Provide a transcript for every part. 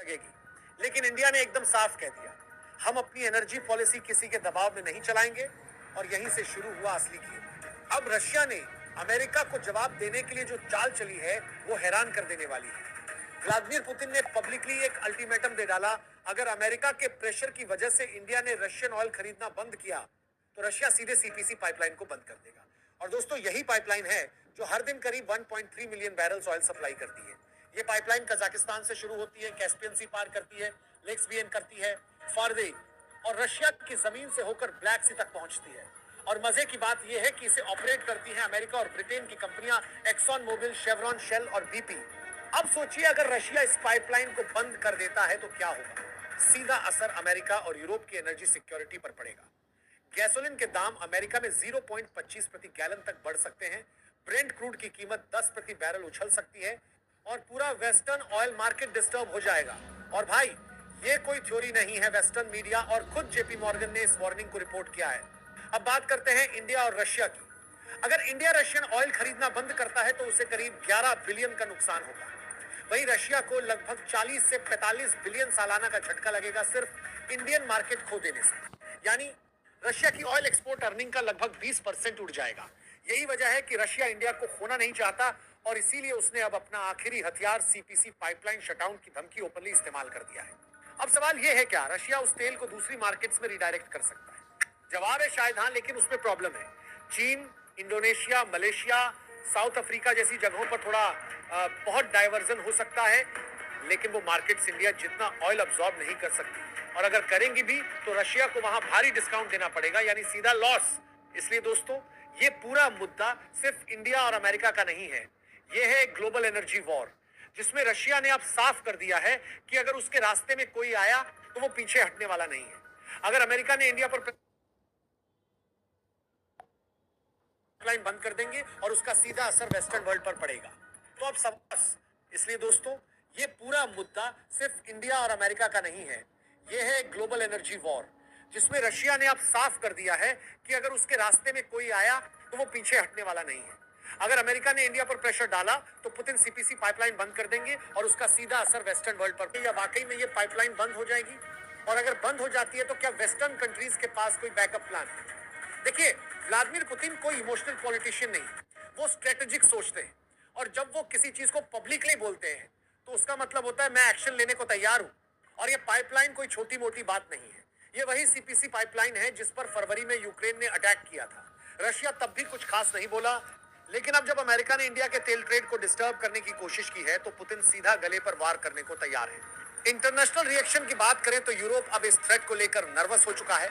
लगेगी। लेकिन इंडिया ने एकदम साफ कह दिया, हम अपनी एनर्जी पॉलिसी किसी के दबाव में नहीं चलाएंगे और यहीं से शुरू हुआ असली खेल। अब रशिया ने अमेरिका को जवाब देने के लिए जो चाल चली है वो हैरान कर देने वाली है। व्लादिमीर पुतिन ने पब्लिकली एक अल्टीमेटम दे डाला, अगर अमेरिका के प्रेशर की वजह से इंडिया ने रशियन ऑयल खरीदना बंद किया तो रशिया सीधे सीपीसी पाइपलाइन को बंद कर देगा। और दोस्तों यही पाइपलाइन है जो हर दिन करीब 1.3 मिलियन बैरल्स ऑयल सप्लाई करती है। ये पाइपलाइन कजाकिस्तान से शुरू होती है, कैस्पियन सी पार करती है, लेक्स बीएन करती है, फारवे और रशिया की जमीन से होकर ब्लैक सी तक पहुंचती है। और मजे की बात यह है कि इसे ऑपरेट करती हैं अमेरिका और ब्रिटेन की कंपनियां एक्सॉन मोबिल, शेवरॉन, शेल और बीपी। अब सोचिए अगर रशिया इस पाइपलाइन को बंद कर देता है तो क्या होगा? सीधा असर अमेरिका और यूरोप की एनर्जी सिक्योरिटी पर पड़ेगा। गैसोलीन के दाम अमेरिका में 0.25 प्रति गैलन तक बढ़ सकते हैं, ब्रेंट क्रूड की कीमत 10 प्रति बैरल उछल सकती है और पूरा वेस्टर्न ऑयल मार्केट डिस्टर्ब हो जाएगा। और भाई ये कोई थ्योरी नहीं है, वेस्टर्न मीडिया और खुद जेपी मॉर्गन ने इस वार्निंग को रिपोर्ट किया है। अब बात करते हैं इंडिया और रशिया की। अगर इंडिया रशियन ऑयल खरीदना बंद करता है तो उसे करीब 11 बिलियन का नुकसान होगा। वहीं रशिया को लगभग 40 से 45 बिलियन सालाना का झटका लगेगा सिर्फ इंडियन मार्केट खो देने से। यानी रशिया की ऑयल एक्सपोर्ट अर्निंग का लगभग 20% उड़ जाएगा। यही वजह है कि रशिया इंडिया को खोना नहीं चाहता और इसीलिए उसने अब अपना आखिरी हथियार सीपीसी पाइपलाइन शटडाउन की धमकी ओपनली इस्तेमाल कर दिया है। अब सवाल यह है, क्या रशिया उस तेल को दूसरी मार्केट्स में रिडायरेक्ट कर सकता है? जवाब है शायद हाँ, लेकिन उसमें प्रॉब्लम है। चीन, इंडोनेशिया, मलेशिया, साउथ अफ्रीका जैसी जगहों पर थोड़ा बहुत डाइवर्जन हो सकता है, लेकिन वो मार्केट्स इंडिया जितना ऑयल अब्सॉर्ब नहीं कर सकती और अगर करेंगी भी तो रशिया को वहां भारी डिस्काउंट देना पड़ेगा, यानी सीधा लॉस। इसलिए दोस्तों ये पूरा मुद्दा सिर्फ इंडिया और अमेरिका का नहीं है, ये है ग्लोबल एनर्जी वॉर, जिसमें रशिया ने अब साफ कर दिया है कि अगर उसके रास्ते में कोई आया तो वो पीछे हटने वाला नहीं है। अगर अमेरिका ने इंडिया पर पाइपलाइन बंद कर देंगे और उसका सीधा असर वेस्टर्न वर्ल्ड पर पड़ेगा। तो अब सब, इसलिए दोस्तों ये पूरा मुद्दा सिर्फ इंडिया और अमेरिका का नहीं है, ये है ग्लोबल एनर्जी वॉर, जिसमें रशिया ने अब साफ कर दिया है कि अगर उसके रास्ते में कोई आया तो वो पीछे हटने वाला नहीं है। अगर अमेरिका ने इंडिया पर प्रेशर डाला तो पुतिन सीपीसी पाइपलाइन बंद कर देंगे और उसका सीधा असर वेस्टर्न वर्ल्ड पर। या वाकई में ये पाइपलाइन बंद हो जाएगी? और अगर बंद हो जाती है तो क्या वेस्टर्न कंट्रीज के पास कोई बैकअप प्लान है? देखिए, व्लादिमीर पुतिन कोई इमोशनल पॉलिटिशियन नहीं, वो स्ट्रेटेजिक सोचते हैं और जब वो किसी चीज को पब्लिकली बोलते हैं तो उसका मतलब होता है मैं एक्शन लेने को तैयार हूं। और ये पाइपलाइन कोई छोटी मोटी बात नहीं है, ये वही सीपीसी पाइपलाइन है जिस पर फरवरी में यूक्रेन ने अटैक किया था। रशिया तब भी कुछ खास नहीं बोला, लेकिन अब जब अमेरिका ने इंडिया के तेल ट्रेड को डिस्टर्ब करने की कोशिश की है तो पुतिन सीधा गले पर वार करने को तैयार है। इंटरनेशनल रिएक्शन की बात करें तो यूरोप अब इस थ्रेट को लेकर नर्वस हो चुका है।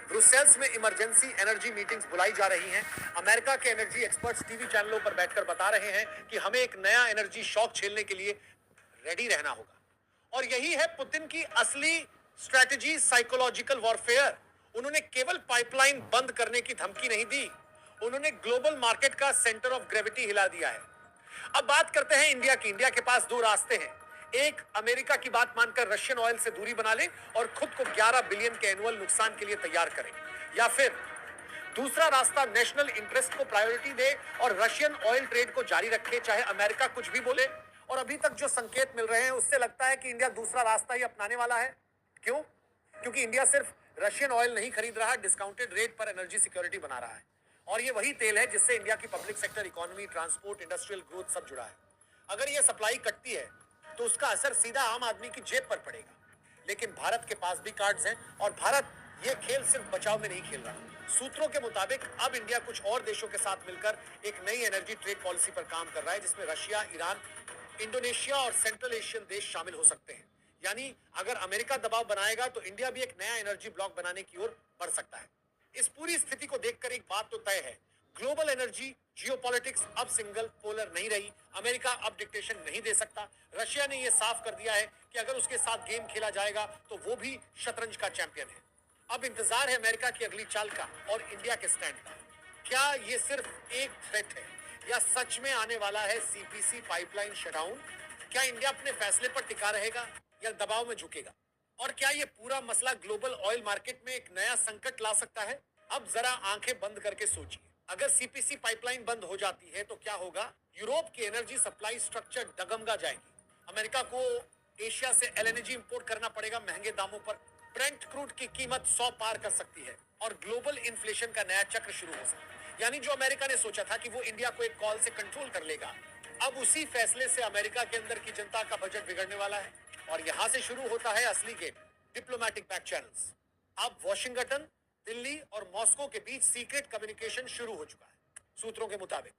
ब्रुसेल्स में इमरजेंसी एनर्जी मीटिंग्स बुलाई जा रही हैं। अमेरिका के एनर्जी एक्सपर्ट्स टीवी चैनलों पर बैठकर बता रहे हैं कि हमें एक नया एनर्जी शॉक झेलने के लिए रेडी रहना होगा। और यही है पुतिन की असली स्ट्रेटजी, साइकोलॉजिकल वॉरफेयर। उन्होंने केवल पाइपलाइन बंद करने की धमकी नहीं दी, उन्होंने ग्लोबल मार्केट का सेंटर ऑफ ग्रेविटी हिला दिया है। अब बात करते हैं इंडिया की। इंडिया के पास दो रास्ते हैं, एक अमेरिका की बात मानकर रशियन ऑयल से दूरी बना ले और खुद को 11 बिलियन के एनुअल नुकसान के लिए तैयार करें, या फिर दूसरा रास्ता नेशनल इंटरेस्ट को प्रायोरिटी दे और रशियन ऑयल ट्रेड को जारी रखे चाहे अमेरिका कुछ भी बोले। और अभी तक जो संकेत मिल रहे हैं उससे लगता है कि इंडिया दूसरा रास्ता ही अपनाने वाला है। क्यों? क्योंकि इंडिया सिर्फ रशियन ऑयल नहीं खरीद रहा, डिस्काउंटेड रेट पर एनर्जी सिक्योरिटी बना रहा है और ये वही तेल है जिससे इंडिया की public sector economy, transport, industrial growth सब जुड़ा है। अगर ये सप्लाई कटती है तो उसका असर सीधा आम आदमी की जेब पर पड़ेगा। लेकिन भारत के पास भी कार्ड्स हैं और भारत ये खेल सिर्फ बचाव में नहीं खेल रहा। सूत्रों के मुताबिक अब इंडिया कुछ और देशों के साथ मिलकर एक नई एनर्जी ट्रेड पॉलिसी पर काम कर रहा है, जिसमें रशिया, ईरान, इंडोनेशिया और सेंट्रल एशियन देश शामिल हो सकते हैं। यानी अगर अमेरिका दबाव बनाएगा तो इंडिया भी एक नया एनर्जी ब्लॉक बनाने की ओर बढ़ सकता है। इस पूरी स्थिति को देखकर एक बात तो तय है, ग्लोबल एनर्जी जियोपॉलिटिक्स अब सिंगल पोलर नहीं रही। अमेरिका अब डिक्टेशन नहीं दे सकता। रशिया ने यह साफ कर दिया है कि अगर उसके साथ गेम खेला जाएगा तो वो भी शतरंज का चैंपियन है। अब इंतजार है अमेरिका की अगली चाल का और इंडिया के स्टैंड का। क्या ये सिर्फ एक थ्रेट है या सच में आने वाला है सीपीसी पाइपलाइन शटडाउन? क्या इंडिया अपने फैसले पर टिका रहेगा या दबाव में झुकेगा? और क्या ये पूरा मसला ग्लोबल ऑयल मार्केट में एक नया संकट ला सकता है? अब जरा आंखें बंद करके सोचिए, अगर सीपीसी पाइपलाइन बंद हो जाती है तो क्या होगा? यूरोप की एनर्जी सप्लाई स्ट्रक्चर डगमगा जाएगी। अमेरिका को एशिया से एलएनजी इंपोर्ट करना पड़ेगा महंगे दामों पर। ब्रेंट क्रूड की कीमत 100 पार कर सकती है और ग्लोबल इन्फ्लेशन का नया चक्र शुरू हो सकता है। यानी जो अमेरिका ने सोचा था कि वो इंडिया को एक कॉल से कंट्रोल कर लेगा, अब उसी फैसले से अमेरिका के अंदर की जनता का बजट बिगड़ने वाला है। और यहां से शुरू होता है असली गेम, डिप्लोमेटिक बैक चैनल्स। अब वॉशिंगटन, दिल्ली और मॉस्को के बीच सीक्रेट कम्युनिकेशन शुरू हो चुका है। सूत्रों के मुताबिक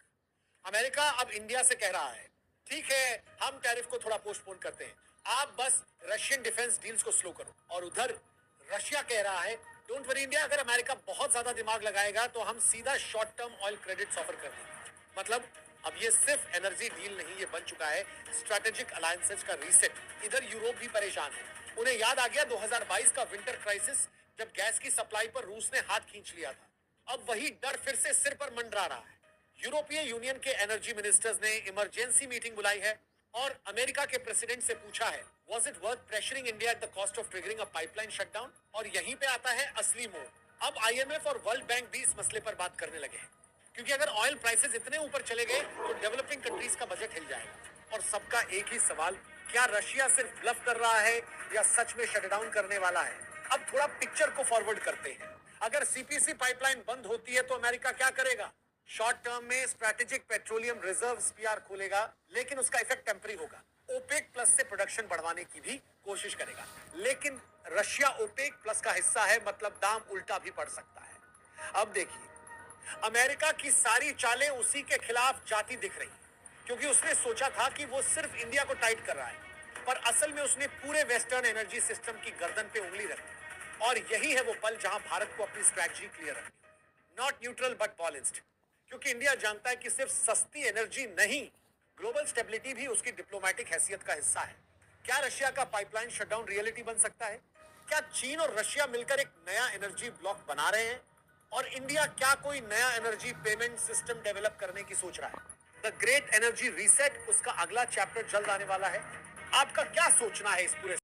अमेरिका अब इंडिया से कह रहा है, ठीक है हम टैरिफ को थोड़ा पोस्टपोन करते हैं, आप बस रशियन डिफेंस डील्स को स्लो करो। और उधर रशिया कह रहा है, डोंट वरी इंडिया, अगर अमेरिका बहुत ज्यादा दिमाग लगाएगा तो हम सीधा short term oil credits offer कर देंगे। मतलब अब ये सिर्फ एनर्जी डील नहीं, ये बन चुका है स्ट्रेटेजिक अलायंसेज का रीसेट। इधर यूरोप भी परेशान है। उन्हें याद आ गया 2022 का विंटर क्राइसिस, जब गैस की सप्लाई पर रूस ने हाथ खींच लिया था। अब वही डर फिर से सिर पर मंडरा रहा है। यूरोपीय यूनियन के एनर्जी मिनिस्टर्स ने इमरजेंसी मीटिंग बुलाई है और अमेरिका के प्रेसिडेंट से पूछा है, Was it worth pressuring India at the cost of triggering a pipeline shutdown? और यहीं पे आता है असली मोड़। अब आईएमएफ और वर्ल्ड बैंक भी इस मसले पर बात करने लगे हैं, क्योंकि अगर ऑयल प्राइसेस इतने ऊपर चले गए तो डेवलपिंग कंट्रीज का बजट हिल जाएगा। और सबका एक ही सवाल, क्या रशिया सिर्फ ब्लफ कर रहा है या सच में शटडाउन करने वाला है? अब थोड़ा पिक्चर को फॉरवर्ड करते हैं। अगर सीपीसी पाइपलाइन बंद होती है तो अमेरिका क्या करेगा? शॉर्ट टर्म में स्ट्रेटेजिक पेट्रोलियम रिजर्व्स पीआर खोलेगा, लेकिन उसका इफेक्ट टेम्पररी होगा। ओपेक प्लस से प्रोडक्शन बढ़वाने की भी कोशिश करेगा, लेकिन रशिया ओपेक प्लस का हिस्सा है, मतलब दाम उल्टा भी पड़ सकता है। अब देखिए, अमेरिका की सारी चालें उसी के खिलाफ जाती दिख रही, क्योंकि उसने सोचा था कि वो सिर्फ इंडिया को टाइट कर रहा है, पर असल में उसने पूरे वेस्टर्न एनर्जी सिस्टम की गर्दन पे उंगली रखी। और यही है वो पल जहां भारत को अपनी स्ट्रैटेजी क्लियर रखनी, नॉट न्यूट्रल बट बैलेंस्ड। क्योंकि इंडिया जानता है कि सिर्फ सस्ती एनर्जी नहीं, ग्लोबल स्टेबिलिटी भी उसकी डिप्लोमेटिक हैसियत का हिस्सा है। क्या रशिया का पाइपलाइन शटडाउन रियलिटी बन सकता है? क्या चीन और रशिया मिलकर एक नया एनर्जी ब्लॉक बना रहे हैं? और इंडिया क्या कोई नया एनर्जी पेमेंट सिस्टम डेवलप करने की सोच रहा है? द ग्रेट एनर्जी रीसेट, उसका अगला चैप्टर जल्द आने वाला है। आपका क्या सोचना है इस पूरे